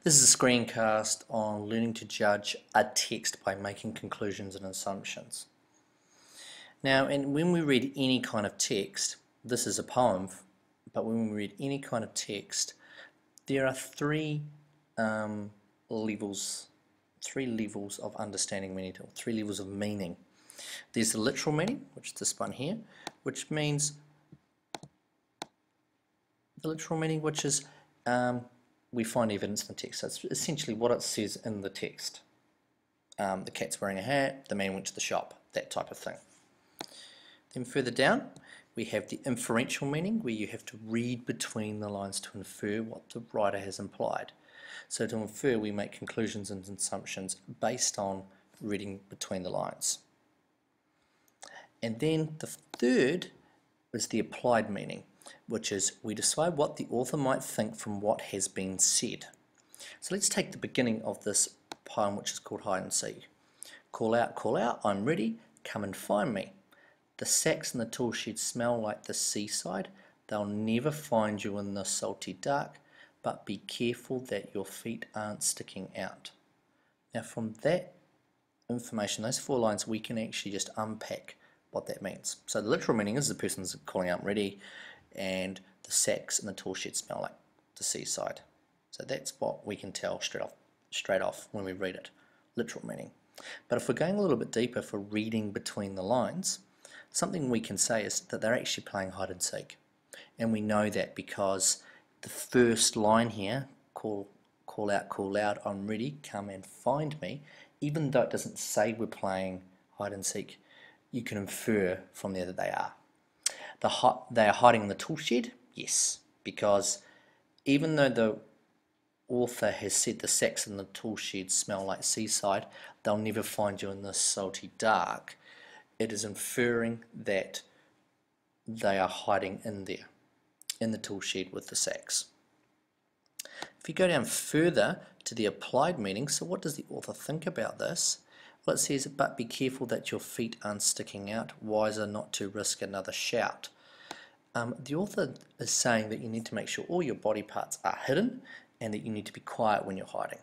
This is a screencast on learning to judge a text by making conclusions and assumptions. Now, when we read any kind of text, this is a poem, but when we read any kind of text, there are three levels of understanding meaning, or three levels of meaning. There's the literal meaning, which is this one here, which means the literal meaning, which is we find evidence in the text. So it's essentially what it says in the text. The cat's wearing a hat, the man went to the shop, that type of thing. Then further down, we have the inferential meaning, where you have to read between the lines to infer what the writer has implied. So to infer, we make conclusions and assumptions based on reading between the lines. And then the third is the applied meaning, which is we decide what the author might think from what has been said. So let's take the beginning of this poem, which is called Hide and Seek. Call out, I'm ready, come and find me. The sacks and the tool shed smell like the seaside. They'll never find you in the salty dark, but be careful that your feet aren't sticking out. Now from that information, those 4 lines, we can actually just unpack what that means. So the literal meaning is the person's calling out ready, and the sacks and the tool shed smell like the seaside. So that's what we can tell straight off when we read it, literal meaning. But if we're going a little bit deeper for reading between the lines, something we can say is that they're actually playing hide and seek. And we know that because the first line here, call out, I'm ready, come and find me, even though it doesn't say we're playing hide and seek, you can infer from there that they are. They are hiding in the tool shed? Yes, because even though the author has said the sacks in the tool shed smell like seaside, they'll never find you in the salty dark. It is inferring that they are hiding in there, in the tool shed with the sacks. If you go down further to the applied meaning, so what does the author think about this? Well, it says, but be careful that your feet aren't sticking out, wiser not to risk another shout. The author is saying that you need to make sure all your body parts are hidden and that you need to be quiet when you're hiding.